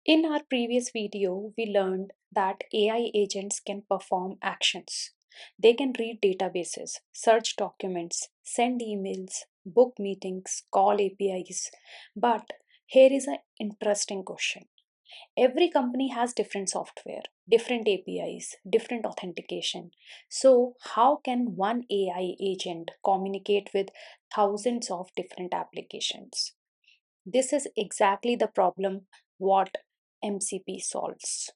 In our previous video, we learned that AI agents can perform actions. They can read databases, search documents, send emails, book meetings, call APIs. But here is an interesting question. Every company has different software, different APIs, different authentication. So, how can one AI agent communicate with thousands of different applications? This is exactly the problem what MCP solves.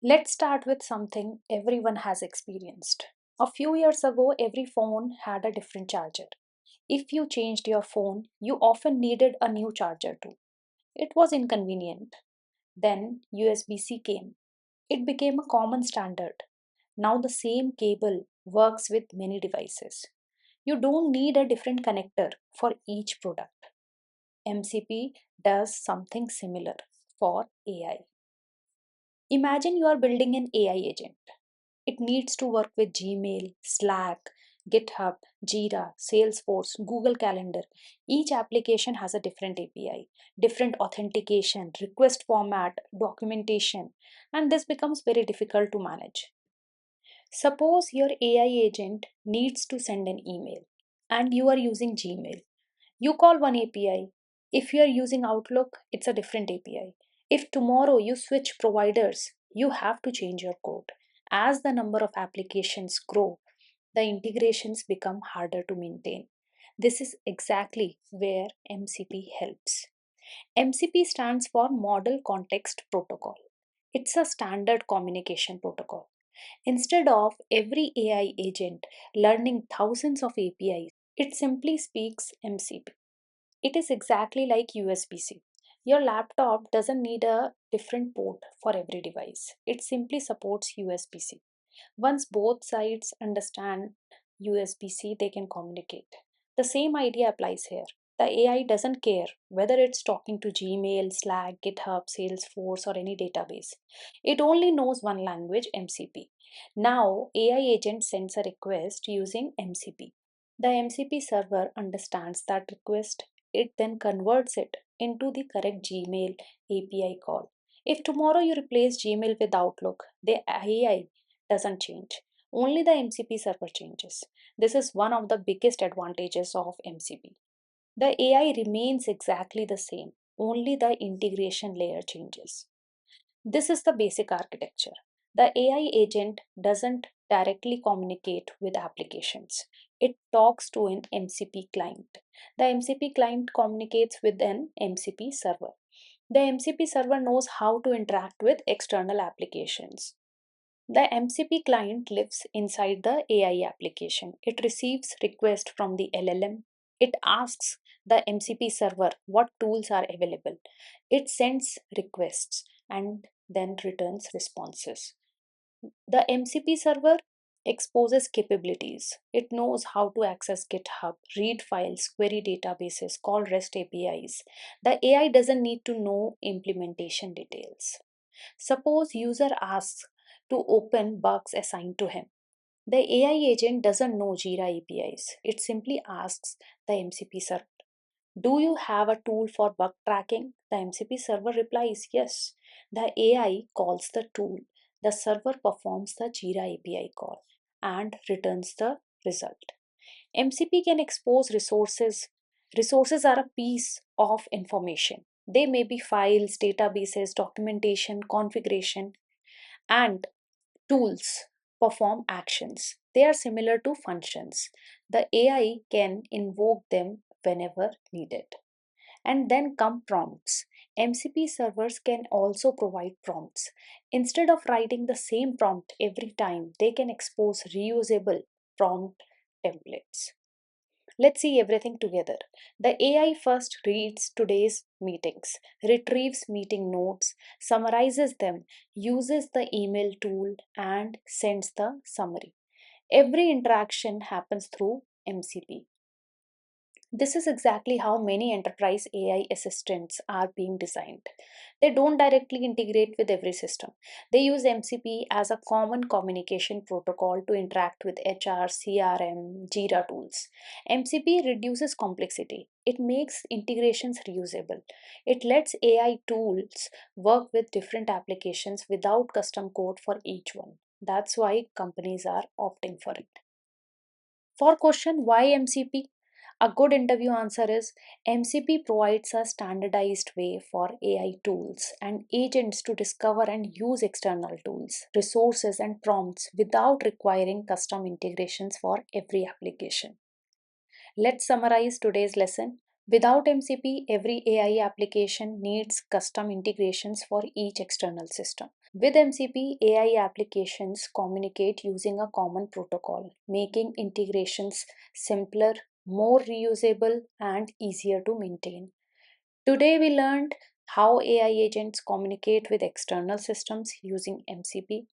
Let's start with something everyone has experienced. A few years ago, every phone had a different charger. If you changed your phone, you often needed a new charger too. It was inconvenient. Then USB C came. It became a common standard. Now the same cable works with many devices. You don't need a different connector for each product. MCP does something similar for AI. Imagine you are building an AI agent. It needs to work with Gmail, Slack, GitHub, Jira, Salesforce, Google Calendar. Each application has a different API, different authentication, request format, documentation, and this becomes very difficult to manage. Suppose your AI agent needs to send an email and you are using Gmail. You call one API. If you are using Outlook, it's a different API. If tomorrow you switch providers, you have to change your code. As the number of applications grow, the integrations become harder to maintain. This is exactly where MCP helps. MCP stands for Model Context Protocol. It's a standard communication protocol. Instead of every AI agent learning thousands of APIs, it simply speaks MCP. It is exactly like USB-C. Your laptop doesn't need a different port for every device. It simply supports USB-C. Once both sides understand USB-C, they can communicate. The same idea applies here. The AI doesn't care whether it's talking to Gmail, Slack, GitHub, Salesforce, or any database. It only knows one language, MCP. Now, AI agent sends a request using MCP. The MCP server understands that request. It then converts it into the correct Gmail API call. If tomorrow you replace Gmail with Outlook, the AI doesn't change. Only the MCP server changes. This is one of the biggest advantages of MCP. The AI remains exactly the same, only the integration layer changes. This is the basic architecture. The AI agent doesn't directly communicate with applications. It talks to an MCP client. The MCP client communicates with an MCP server. The MCP server knows how to interact with external applications. The MCP client lives inside the AI application. It receives requests from the LLM. It asks the MCP server what tools are available. It sends requests and then returns responses. The MCP server exposes capabilities. It knows how to access GitHub, read files, query databases, call REST APIs. The AI doesn't need to know implementation details. Suppose user asks to open bugs assigned to him. The AI agent doesn't know Jira APIs. It simply asks the MCP server, do you have a tool for bug tracking? The MCP server replies, yes. The AI calls the tool. The server performs the Jira API call and returns the result. MCP can expose resources. Resources are a piece of information. They may be files, databases, documentation, configuration, and tools perform actions. They are similar to functions. The AI can invoke them whenever needed. And then come prompts. MCP servers can also provide prompts. Instead of writing the same prompt every time, they can expose reusable prompt templates. Let's see everything together. The AI first reads today's meetings, retrieves meeting notes, summarizes them, uses the email tool, and sends the summary. Every interaction happens through MCP. This is exactly how many enterprise AI assistants are being designed. They don't directly integrate with every system. They use MCP as a common communication protocol to interact with HR, CRM, Jira tools. MCP reduces complexity. It makes integrations reusable. It lets AI tools work with different applications without custom code for each one. That's why companies are opting for it. For question why MCP? A good interview answer is MCP provides a standardized way for AI tools and agents to discover and use external tools, resources, and prompts without requiring custom integrations for every application. Let's summarize today's lesson. Without MCP, every AI application needs custom integrations for each external system. With MCP, AI applications communicate using a common protocol, making integrations simpler, more reusable, and easier to maintain. Today, we learned how AI agents communicate with external systems using MCP.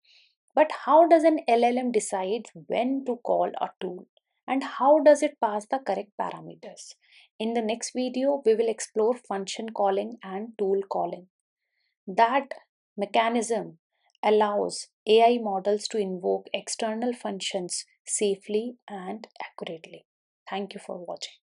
But how does an LLM decide when to call a tool? And how does it pass the correct parameters? In the next video, we will explore function calling and tool calling. That mechanism allows AI models to invoke external functions safely and accurately. Thank you for watching.